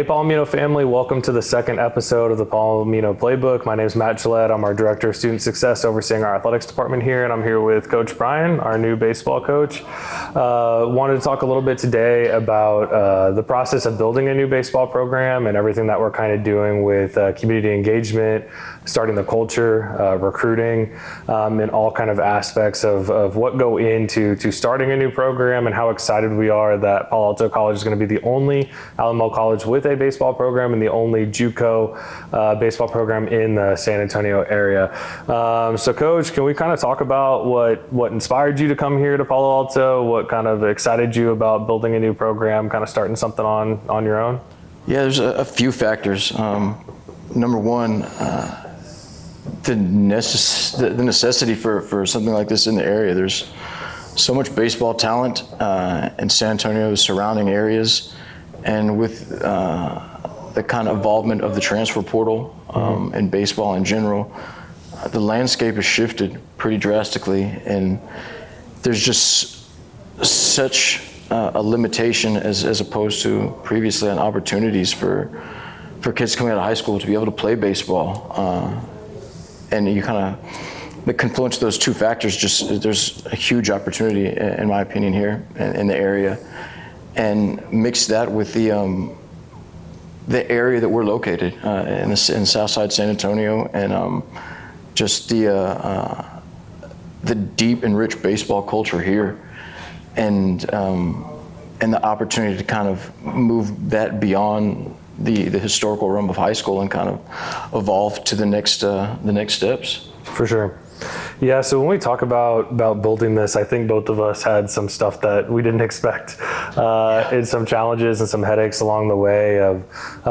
Hey Palomino family, welcome to the second episode of the Palomino Playbook. My name is Matt Gillette. I'm our Director of Student Success overseeing our athletics department here, and I'm here with Coach Brian, our new baseball coach. Wanted to talk a little bit today about the process of building a new baseball program and everything that we're kind of doing with community engagement, starting the culture, recruiting, and all kind of aspects of what go into starting a new program, and how excited we are that Palo Alto College is going to be the only Alamo College with a baseball program and the only JUCO baseball program in the San Antonio area. So Coach, can we kind of talk about what inspired you to come here to Palo Alto? What kind of excited you about building a new program, kind of starting something on your own? Yeah, there's a few factors. Number one, the necessity for something like this in the area. There's so much baseball talent in San Antonio's surrounding areas, and with the kind of involvement of the transfer portal and baseball in general, the landscape has shifted pretty drastically, and there's just such a limitation as opposed to previously on opportunities for kids coming out of high school to be able to play baseball. And you kind of, the confluence of those two factors, there's a huge opportunity, in my opinion, here in the area. And mix that with the area that we're located in Southside San Antonio, and just the deep and rich baseball culture here, and the opportunity to kind of move that beyond the historical realm of high school and kind of evolve to the next steps. For sure. Yeah, so when we talk about building this, I think both of us had some stuff that we didn't expect, and some challenges and some headaches along the way of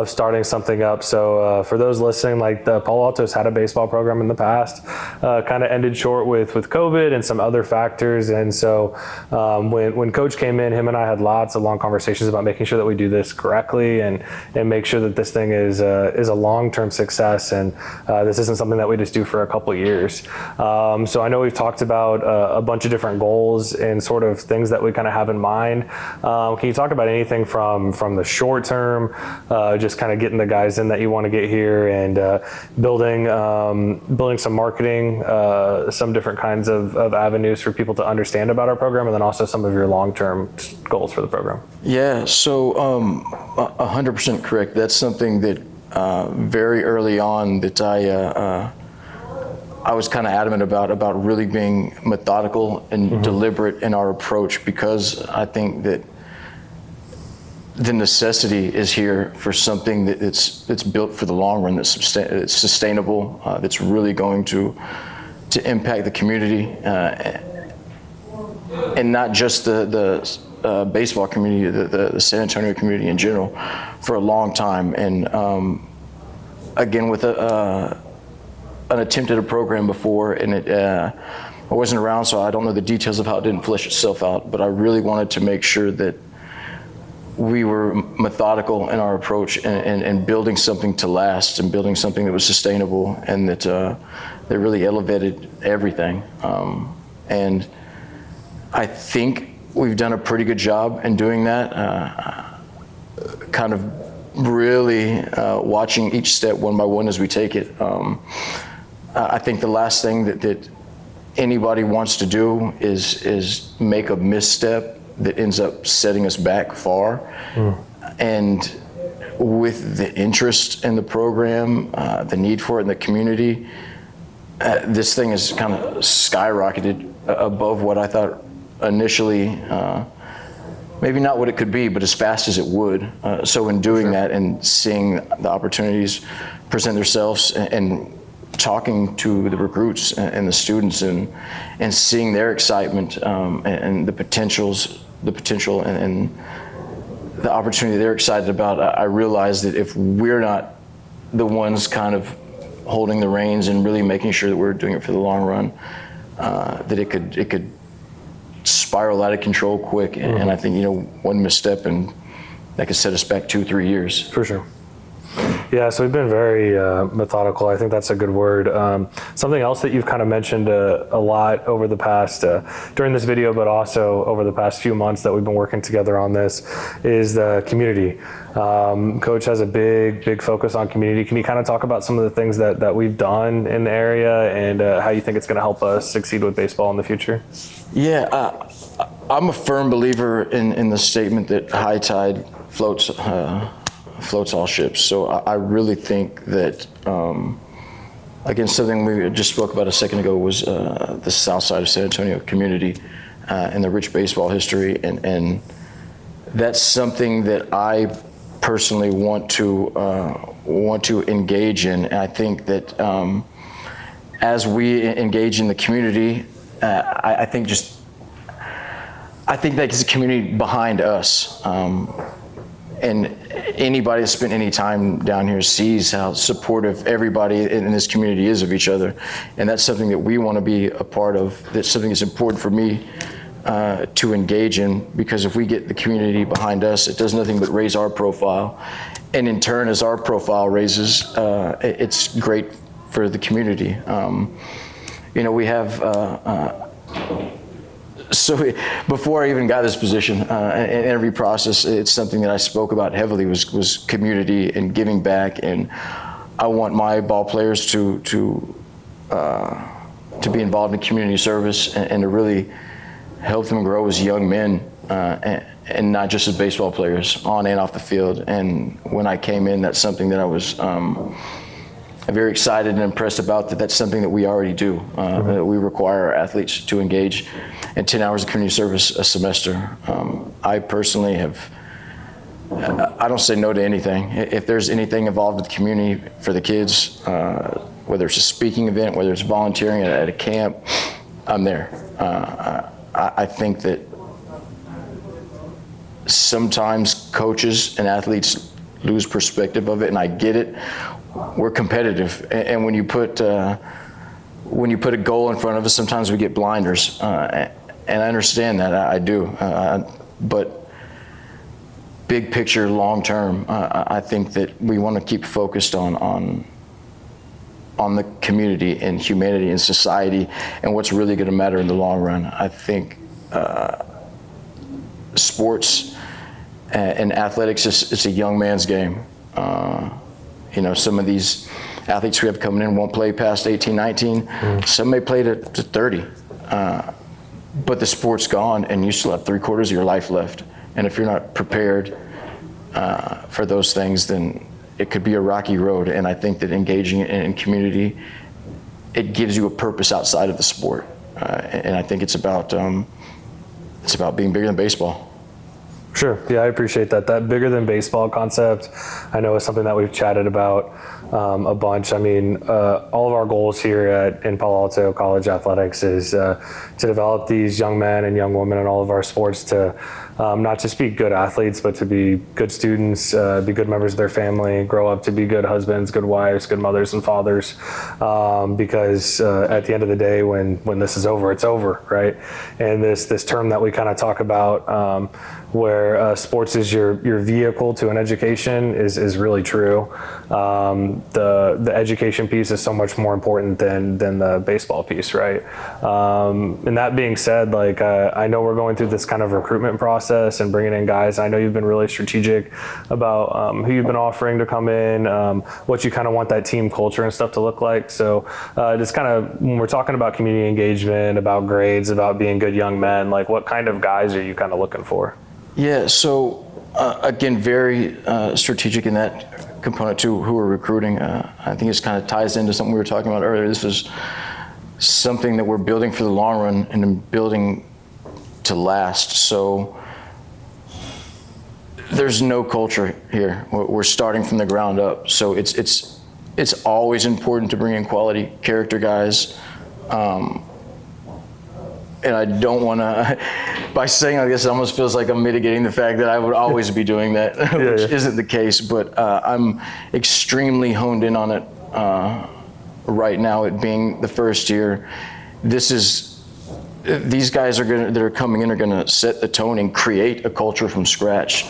starting something up. So for those listening, like the Palo Alto's had a baseball program in the past, kind of ended short with COVID and some other factors. And so when Coach came in, him and I had lots of long conversations about making sure that we do this correctly and make sure that this thing is a long-term success, and this isn't something that we just do for a couple of years. So I know we've talked about a bunch of different goals and sort of things that we kind of have in mind. Can you talk about anything from the short term, just kind of getting the guys in that you want to get here, and building some marketing, some different kinds of avenues for people to understand about our program, and then also some of your long-term goals for the program? Yeah, so 100% correct. That's something that very early on that I was kind of adamant about really being methodical and deliberate in our approach, because I think that the necessity is here for something that's built for the long run, that's sustainable, that's really going to impact the community, and not just the baseball community, the San Antonio community in general, for a long time. And again, with an attempt at a program before, and I wasn't around, so I don't know the details of how it didn't flesh itself out, but I really wanted to make sure that we were methodical in our approach, and building something to last, and building something that was sustainable, and that really elevated everything. And I think we've done a pretty good job in doing that, kind of really watching each step one by one as we take it. I think the last thing that anybody wants to do is make a misstep that ends up setting us back far. And with the interest in the program, the need for it in the community, this thing has kind of skyrocketed above what I thought initially, maybe not what it could be, but as fast as it would. So in doing that and seeing the opportunities present themselves, and talking to the recruits and the students, and seeing their excitement, and the potential and the opportunity they're excited about, I realized that if we're not the ones kind of holding the reins and really making sure that we're doing it for the long run, that it could spiral out of control quick. And I think, one misstep and that could set us back 2-3 years. For sure. Yeah, so we've been very methodical. I think that's a good word. Something else that you've kind of mentioned a lot over the past, during this video, but also over the past few months that we've been working together on this, is the community. Coach has a big focus on community. Can you kind of talk about some of the things that we've done in the area and how you think it's going to help us succeed with baseball in the future? Yeah, I'm a firm believer in the statement that high tide floats all ships. So I really think that, again, something we just spoke about a second ago was the south side of San Antonio community and the rich baseball history. And that's something that I personally want to engage in. And I think that as we engage in the community, I think that is a community behind us. And anybody that's spent any time down here sees how supportive everybody in this community is of each other. And that's something that we want to be a part of. That's something that's important for me to engage in, because if we get the community behind us, it does nothing but raise our profile. And in turn, as our profile raises, it's great for the community. We have so before I even got this position, in every process, it's something that I spoke about heavily was community and giving back. And I want my ball players to be involved in community service and to really help them grow as young men, and not just as baseball players, on and off the field. And when I came in, that's something that I was very excited and impressed about. That's something that we already do. We require our athletes to engage in 10 hours of community service a semester. I personally I don't say no to anything. If there's anything involved with the community for the kids, whether it's a speaking event, whether it's volunteering at a camp, I'm there. I think that sometimes coaches and athletes lose perspective of it, and I get it. We're competitive, and when you put a goal in front of us, sometimes we get blinders, and I understand that. I do, but big picture, long term, I think that we want to keep focused on the community and humanity and society and what's really going to matter in the long run. I think sports and athletics is a young man's game. Some of these athletes we have coming in won't play past 18, 19. Some may play to 30. But the sport's gone, and you still have 3/4 of your life left. And if you're not prepared for those things, then it could be a rocky road. And I think that engaging in community, it gives you a purpose outside of the sport. And I think it's about being bigger than baseball. Sure. Yeah, I appreciate that. That bigger than baseball concept, I know, is something that we've chatted about a bunch. I mean, all of our goals here in Palo Alto College Athletics is to develop these young men and young women in all of our sports to not just be good athletes, but to be good students, be good members of their family, grow up to be good husbands, good wives, good mothers and fathers. Because at the end of the day, when this is over, it's over, right? And this term that we kind of talk about, where sports is your vehicle to an education is really true. The education piece is so much more important than the baseball piece, right? And that being said, like I know we're going through this kind of recruitment process and bringing in guys. I know you've been really strategic about who you've been offering to come in, what you kind of want that team culture and stuff to look like. So just kind of when we're talking about community engagement, about grades, about being good young men, like what kind of guys are you kind of looking for? Yeah, so again, very strategic in that component too, who we're recruiting. I think this kind of ties into something we were talking about earlier. This is something that we're building for the long run and building to last. So there's no culture here. We're starting from the ground up. So it's always important to bring in quality character guys. And I don't want to, by saying like this, it almost feels like I'm mitigating the fact that I would always be doing that, which isn't the case. But I'm extremely honed in on it right now, it being the first year. This is these guys that are coming in are going to set the tone and create a culture from scratch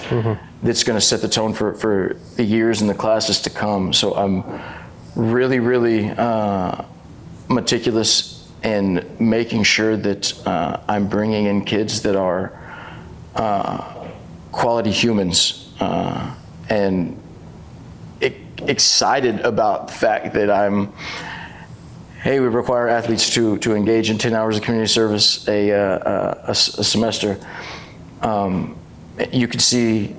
that's going to set the tone for the years and the classes to come. So I'm really, really meticulous in making sure that I'm bringing in kids that are quality humans and excited about the fact that hey, we require athletes to engage in 10 hours of community service a semester. You could see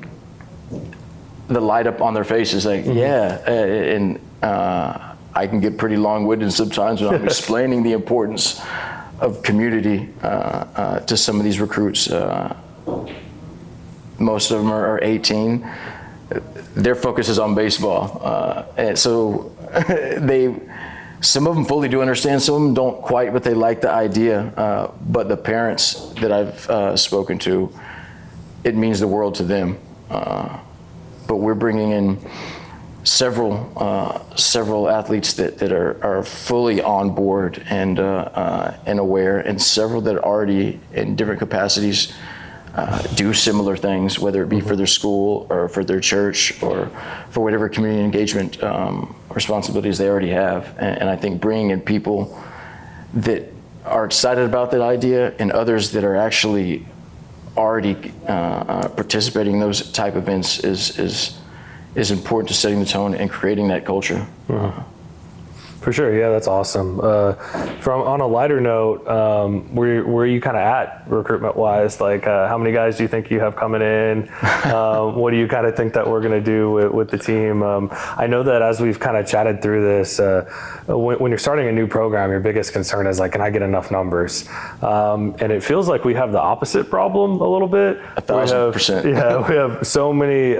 the light up on their faces, like, and I can get pretty long-winded sometimes when I'm explaining the importance of community to some of these recruits. Most of them are 18. Their focus is on baseball, and so some of them fully do understand, some of them don't quite, but they like the idea. But the parents that I've spoken to, it means the world to them. But we're bringing in several athletes that are fully on board and aware, and several that are already in different capacities do similar things, whether it be for their school or for their church or for whatever community engagement responsibilities they already have. And I think bringing in people that are excited about that idea and others that are actually already participating in those type of events is important to setting the tone and creating that culture. For sure, yeah, that's awesome. On a lighter note, where are you kind of at recruitment-wise? Like, how many guys do you think you have coming in? What do you kind of think that we're going to do with the team? I know that as we've kind of chatted through this, when you're starting a new program, your biggest concern is like, can I get enough numbers? And it feels like we have the opposite problem a little bit. 1,000%. Yeah, we have so many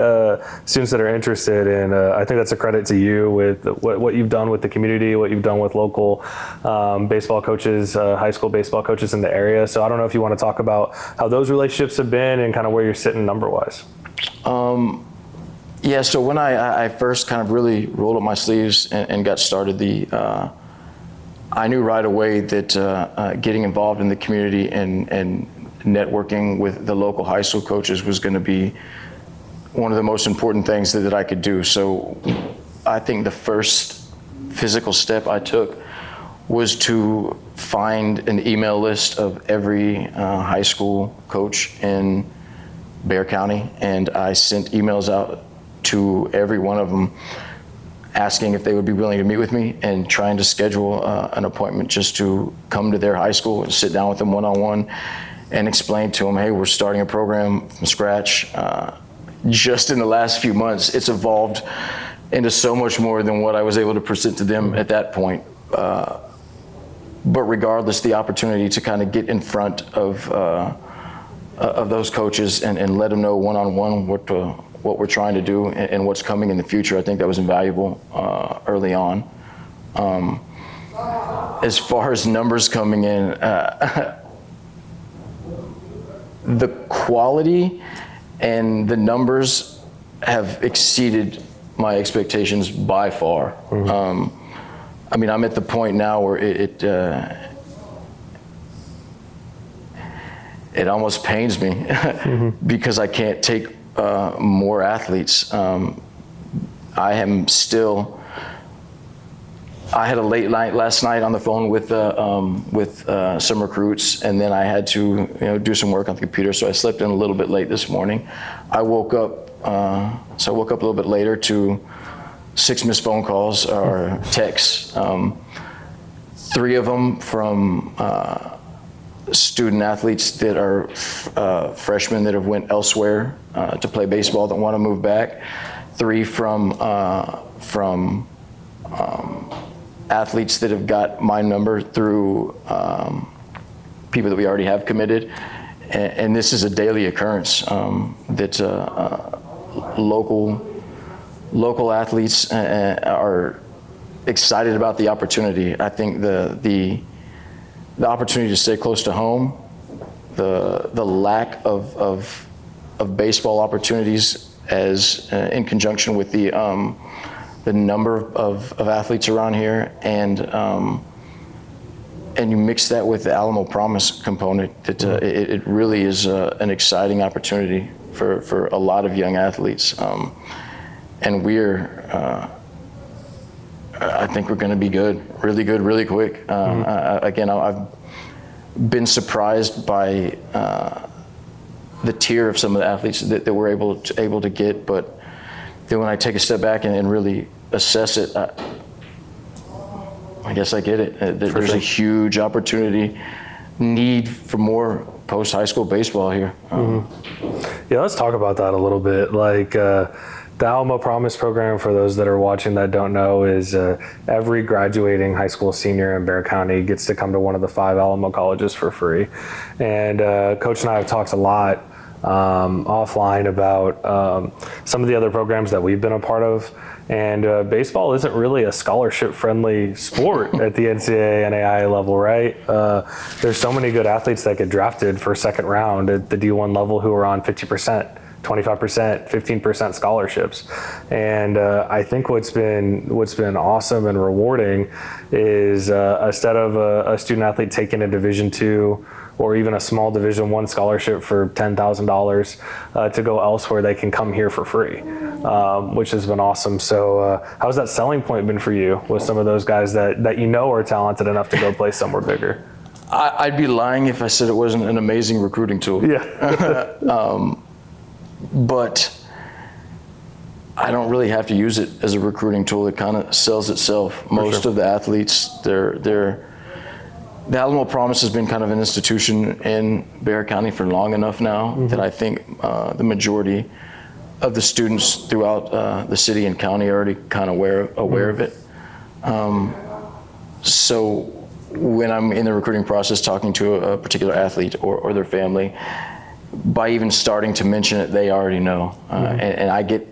students that are interested, and I think that's a credit to you with what you've done with the community, what you've done with local baseball coaches, high school baseball coaches in the area. So I don't know if you want to talk about how those relationships have been and kind of where you're sitting number-wise. Yeah, so when I first kind of really rolled up my sleeves and got started, I knew right away that getting involved in the community and networking with the local high school coaches was going to be one of the most important things that I could do. So I think the first physical step I took was to find an email list of every high school coach in Bexar County, and I sent emails out to every one of them asking if they would be willing to meet with me and trying to schedule an appointment just to come to their high school and sit down with them one-on-one and explain to them, hey, we're starting a program from scratch. Just in the last few months, it's evolved into so much more than what I was able to present to them at that point. But regardless, the opportunity to kind of get in front of those coaches and let them know one-on-one what we're trying to do and what's coming in the future, I think that was invaluable early on. As far as numbers coming in, the quality and the numbers have exceeded my expectations by far. I mean, I'm at the point now where it almost pains me because I can't take more athletes. I had a late night last night on the phone with some recruits, and then I had to do some work on the computer, so I slept in a little bit late this morning. I woke up a little bit later to 6 missed phone calls or texts. 3 of them from student athletes that are freshmen that have went elsewhere to play baseball that want to move back. 3 from athletes that have got my number through people that we already have committed. And this is a daily occurrence that local athletes are excited about the opportunity. I think the opportunity to stay close to home, the lack of baseball opportunities as in conjunction with the number of athletes around here, and and you mix that with the Alamo Promise component, it really is an exciting opportunity for a lot of young athletes. And I think we're going to be good, really quick. Again, I've been surprised by the tier of some of the athletes that we're able to get, but then when I take a step back and really assess it, I guess I get it. There's a huge opportunity, need for more post-high school baseball here. Yeah, let's talk about that a little bit. Like the Alamo Promise program, for those that are watching that don't know, is every graduating high school senior in Bexar County gets to come to one of the 5 Alamo colleges for free. And Coach and I have talked a lot offline about some of the other programs that we've been a part of. And baseball isn't really a scholarship-friendly sport at the NCAA and NAIA level, right? There's so many good athletes that get drafted for second round at the D1 level who are on 50%, 25%, 15% scholarships. And I think what's been awesome and rewarding is instead of a student athlete taking a Division II or even a small Division I scholarship for $10,000 to go elsewhere, they can come here for free, which has been awesome. So how's that selling point been for you with some of those guys that you know are talented enough to go play somewhere bigger? I'd be lying if I said it wasn't an amazing recruiting tool. Yeah. But I don't really have to use it as a recruiting tool. It kind of sells itself. Most of the athletes, the Alamo Promise has been kind of an institution in Bexar County for long enough now that I think the majority of the students throughout the city and county are already kind of aware of it. So when I'm in the recruiting process talking to a particular athlete or their family, by even starting to mention it, they already know. And I get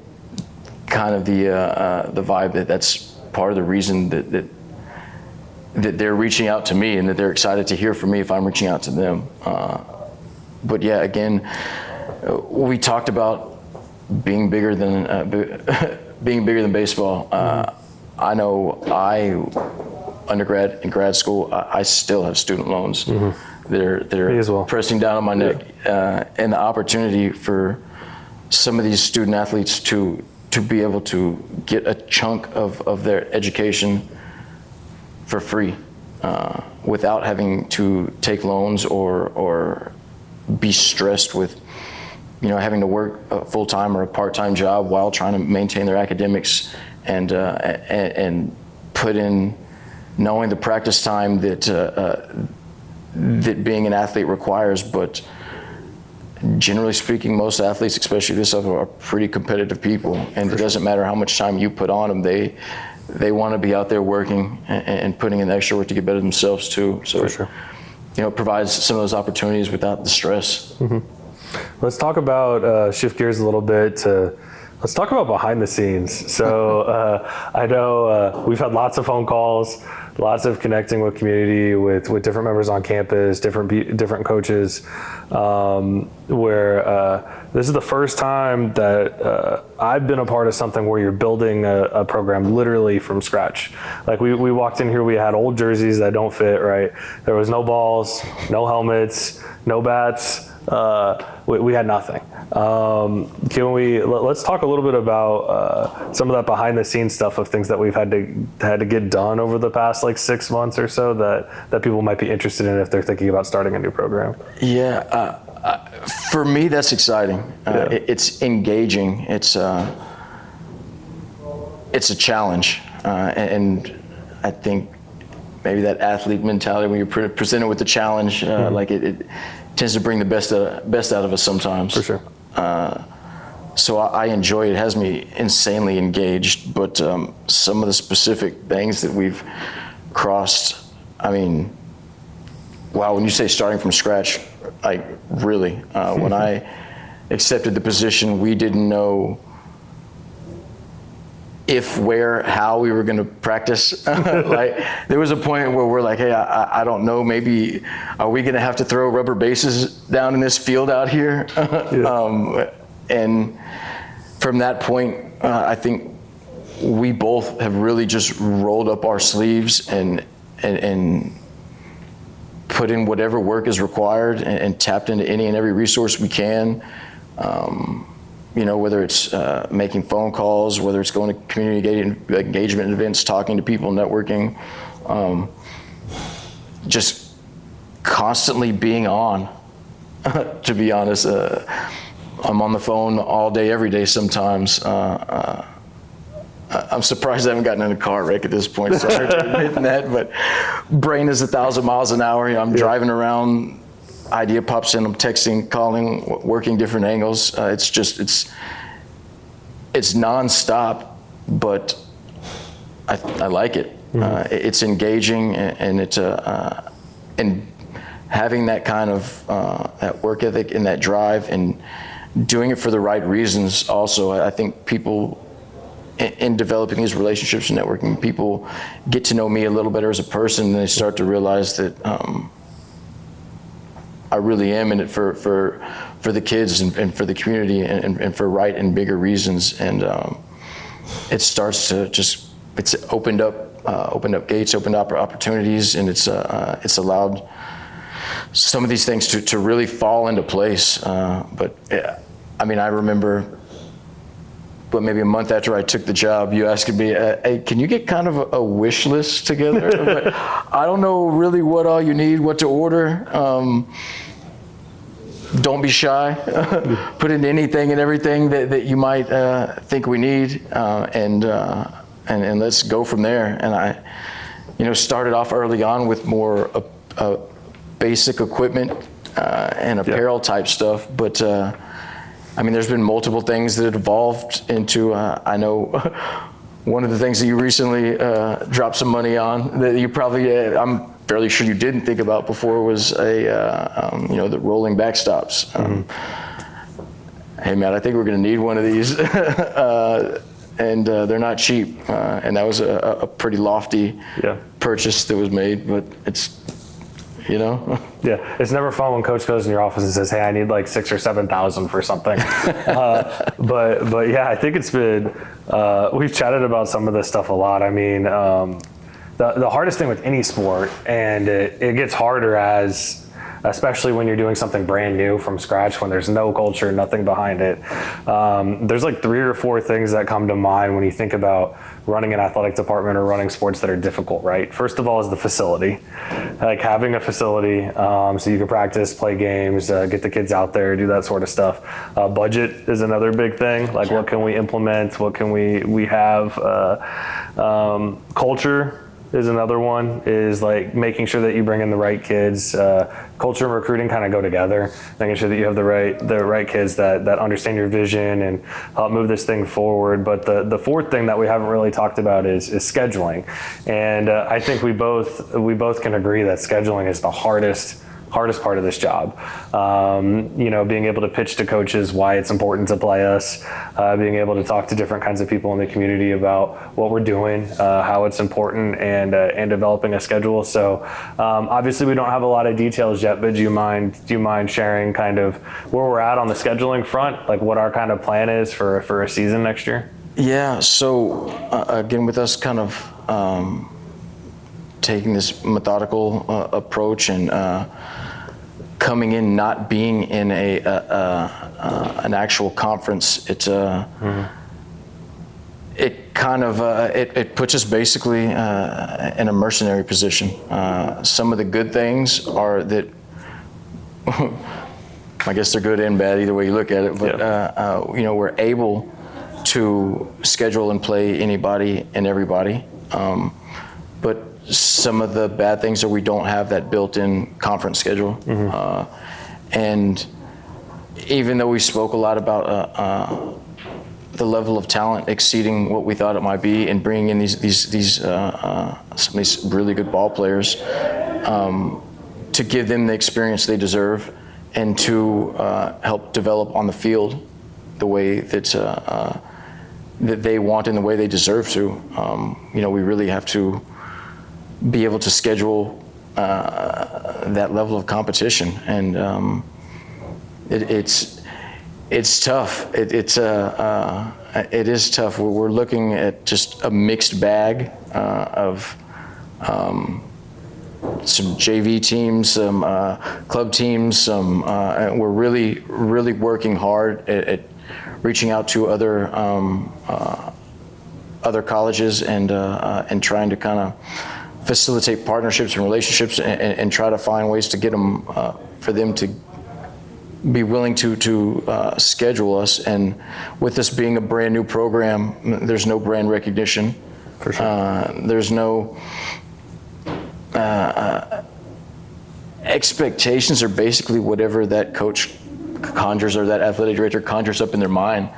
kind of the vibe that's part of the reason that they're reaching out to me and that they're excited to hear from me if I'm reaching out to them. But yeah, again, we talked about being bigger than baseball. I know undergrad and grad school, I still have student loans. They're pressing down on my neck. And the opportunity for some of these student athletes to be able to get a chunk of their education for free without having to take loans or be stressed with having to work a full-time or a part-time job while trying to maintain their academics and put in knowing the practice time that being an athlete requires. But generally speaking, most athletes, especially this level, are pretty competitive people, and it doesn't matter how much time you put on them. They want to be out there working and putting in the extra work to get better themselves too. So, it provides some of those opportunities without the stress. Let's talk about, shift gears a little bit let's talk about behind the scenes. So I know we've had lots of phone calls, lots of connecting with community, with different members on campus, different coaches, where this is the first time that I've been a part of something where you're building a program literally from scratch. Like we walked in here, we had old jerseys that don't fit, right? There was no balls, no helmets, no bats. We had nothing. Let's talk a little bit about some of that behind the scenes stuff of things that we've had to get done over the past 6 months or so that people might be interested in if they're thinking about starting a new program. Yeah, for me that's exciting. It's engaging. It's a challenge, and I think maybe that athlete mentality when you're presented with the challenge, it tends to bring the best out of us sometimes. For sure. So I enjoy it. It has me insanely engaged, but some of the specific things that we've crossed, I mean, wow, when you say starting from scratch, really, when I accepted the position, we didn't know how we were going to practice. There was a point where we're like, hey, I don't know, maybe are we going to have to throw rubber bases down in this field out here? And from that point, I think we both have really just rolled up our sleeves and put in whatever work is required and tapped into any and every resource we can. Whether it's making phone calls, whether it's going to community engagement events, talking to people, networking, just constantly being on, to be honest. I'm on the phone all day, every day sometimes. I'm surprised I haven't gotten in a car wreck at this point, sorry to admit that, but brain is 1,000 miles an hour. I'm driving around, idea pops in, I'm texting, calling, working different angles. It's nonstop, but I like it. It's engaging, and it's and having that kind of that work ethic and that drive, and doing it for the right reasons. Also, I think people, in developing these relationships and networking, people get to know me a little better as a person, and they start to realize that I really am in it for the kids and for the community and for right and bigger reasons. And it starts to it's opened up gates, opened up opportunities, and it's allowed some of these things to really fall into place. But I remember, but maybe a month after I took the job, you asked me, hey, can you get kind of a wish list together? But I don't know really what all you need, what to order. Don't be shy. Put in anything and everything that you might think we need, and let's go from there. And I, started off early on with more basic equipment and apparel type stuff, but there's been multiple things that evolved into, I know one of the things that you recently dropped some money on that you probably, I'm fairly sure you didn't think about before, was the rolling backstops. Hey man, I think we're gonna need one of these. And they're not cheap. And that was a pretty lofty purchase that was made, but it's, Yeah, it's never fun when coach goes in your office and says, hey, I need like 6,000 or 7,000 for something. But yeah, I think it's been, we've chatted about some of this stuff a lot. The hardest thing with any sport, and it gets harder especially when you're doing something brand new from scratch, when there's no culture, nothing behind it. There's like 3 or 4 things that come to mind when you think about running an athletic department or running sports that are difficult, right? First of all is the facility. Like having a facility so you can practice, play games, get the kids out there, do that sort of stuff. Budget is another big thing. Like what can we implement? What can we have? Culture is another one, is like making sure that you bring in the right kids. Culture and recruiting kind of go together, making sure that you have the right kids that understand your vision and help move this thing forward. But the 4th thing that we haven't really talked about is scheduling. And I think we both can agree that scheduling is the hardest part of this job. Being able to pitch to coaches why it's important to play us, being able to talk to different kinds of people in the community about what we're doing, how it's important, and developing a schedule. So obviously we don't have a lot of details yet, but do you mind sharing kind of where we're at on the scheduling front, like what our kind of plan is for a season next year? Yeah, so again, with us kind of taking this methodical approach and coming in, not being in an actual conference, it kind of it puts us basically in a mercenary position. Some of the good things are that I guess they're good and bad either way you look at it, but we're able to schedule and play anybody and everybody. But some of the bad things are we don't have that built-in conference schedule. And even though we spoke a lot about the level of talent exceeding what we thought it might be, and bringing in some of these really good ball players to give them the experience they deserve, and to help develop on the field the way that they want and the way they deserve to. We really have to be able to schedule that level of competition, and it's tough. It is tough. We're looking at just a mixed bag of some JV teams, some club teams, and we're really working hard at reaching out to other colleges and trying to kind of facilitate partnerships and relationships and try to find ways to get them for them to be willing to schedule us. And with this being a brand new program, there's no brand recognition. For sure. There's no expectations, are basically whatever that coach conjures or that athletic director conjures up in their mind.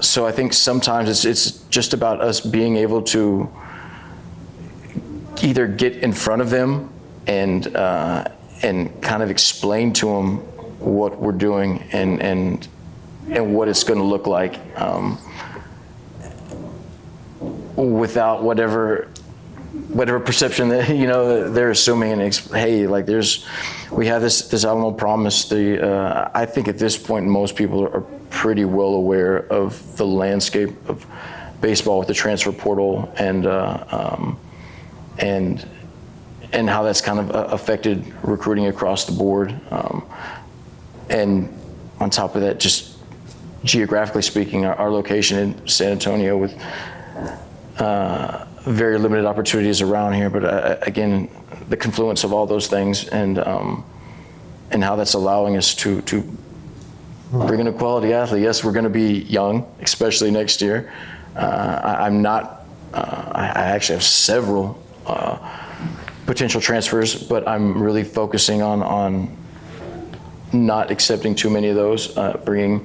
So I think sometimes it's just about us being able to either get in front of them and kind of explain to them what we're doing and what it's going to look like, without whatever perception that they're assuming. And hey, like we have this Alamo Promise. I think at this point most people are pretty well aware of the landscape of baseball with the transfer portal and how that's kind of affected recruiting across the board. And on top of that, just geographically speaking, our location in San Antonio with very limited opportunities around here, but again, the confluence of all those things and how that's allowing us to bring in a quality athlete. Yes, we're going to be young, especially next year. I actually have several potential transfers, but I'm really focusing on not accepting too many of those, bringing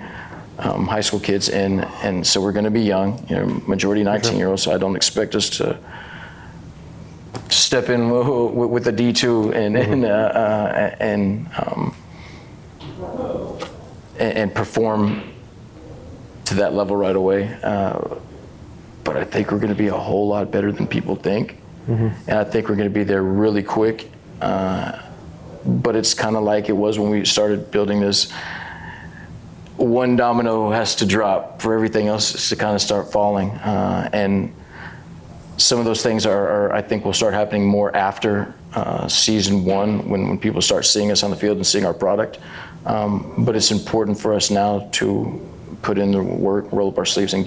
high school kids in, and so we're going to be young, majority 19-year-olds. So I don't expect us to step in with a D2 and perform to that level right away. But I think we're going to be a whole lot better than people think, and I think we're going to be there really quick. But it's kind of like it was when we started building this. One domino has to drop for everything else to kind of start falling. And some of those things I think will start happening more after season one, when people start seeing us on the field and seeing our product. But it's important for us now to put in the work, roll up our sleeves, and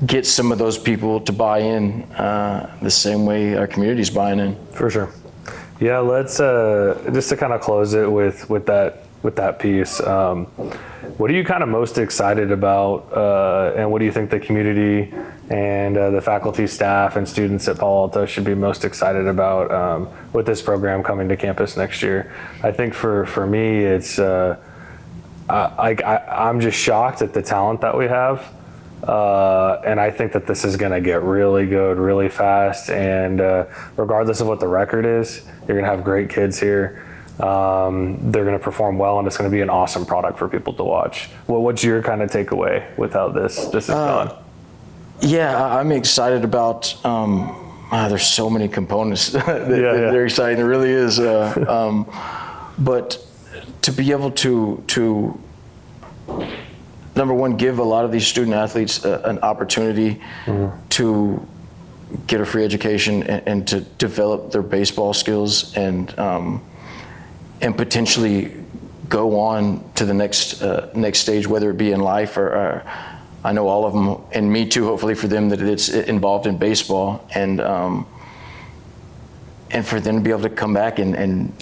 get some of those people to buy in the same way our community's buying in. For sure. Yeah, let's just to kind of close it with that piece. What are you kind of most excited about, and what do you think the community and the faculty, staff, and students at Palo Alto should be most excited about with this program coming to campus next year? I think for me, it's I'm just shocked at the talent that we have, and I think that this is going to get really good really fast. And regardless of what the record is, you're going to have great kids here. They're going to perform well, and it's going to be an awesome product for people to watch. Well, what's your kind of takeaway with how this is going? Yeah, I'm excited about. There's so many components that they're exciting. It really is. But to be able to number one, give a lot of these student athletes an opportunity to get a free education and to develop their baseball skills and potentially go on to the next stage, whether it be in life or I know all of them, and me too, hopefully for them, that it's involved in baseball, and for them to be able to come back in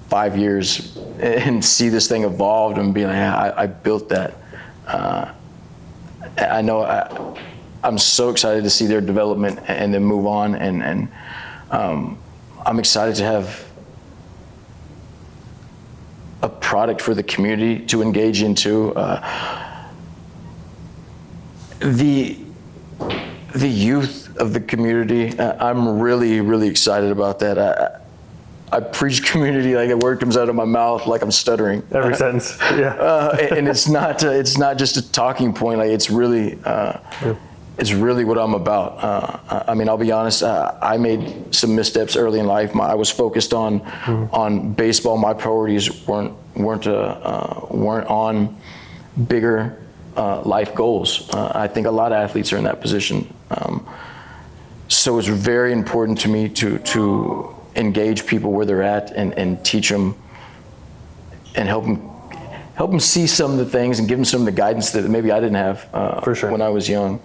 5 years and see this thing evolved and be like, yeah, I built that. I know I'm so excited to see their development and then move on, and I'm excited to have a product for the community to engage into. The youth of the community, I'm really excited about that. I preach community like a word comes out of my mouth like I'm stuttering. Every sentence, yeah. And it's not just a talking point. Like it's really what I'm about. I mean, I'll be honest. I made some missteps early in life. I was focused on baseball. My priorities weren't on bigger life goals. I think a lot of athletes are in that position. So it's very important to me to engage people where they're at and teach them and help them see some of the things and give them some of the guidance that maybe I didn't have For sure. when I was young.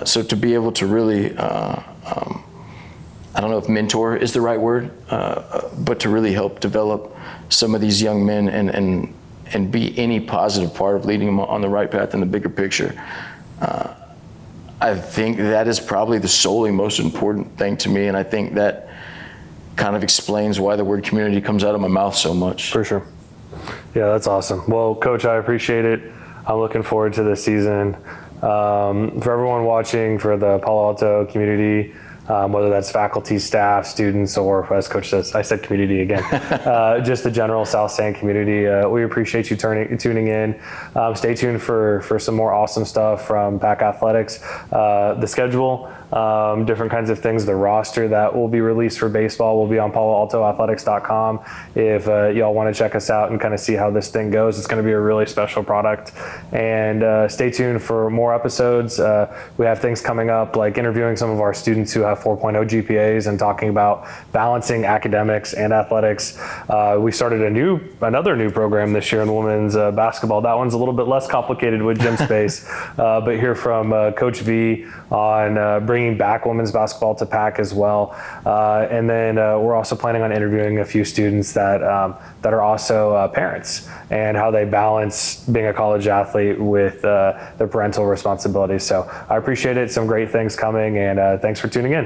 So to be able to really, I don't know if mentor is the right word, but to really help develop some of these young men and be any positive part of leading them on the right path in the bigger picture. I think that is probably the solely most important thing to me, and I think that kind of explains why the word community comes out of my mouth so much. For sure. Yeah, that's awesome. Well, Coach, I appreciate it. I'm looking forward to this season. For everyone watching, for the Palo Alto community, whether that's faculty, staff, students, or as Coach says, I said community again, just the general South San community. We appreciate you tuning in. Stay tuned for some more awesome stuff from PAC Athletics. The schedule, different kinds of things, the roster that will be released for baseball will be on PaloAltoAthletics.com. If y'all want to check us out and kind of see how this thing goes, it's going to be a really special product. And stay tuned for more episodes. We have things coming up like interviewing some of our students who have 4.0 GPAs and talking about balancing academics and athletics. We started another new program this year in women's basketball. That one's a little bit less complicated with gym space, but hear from Coach V on bringing back women's basketball to PAC as well. And then we're also planning on interviewing a few students that are also parents and how they balance being a college athlete with their parental responsibilities. So I appreciate it. Some great things coming, and thanks for tuning in.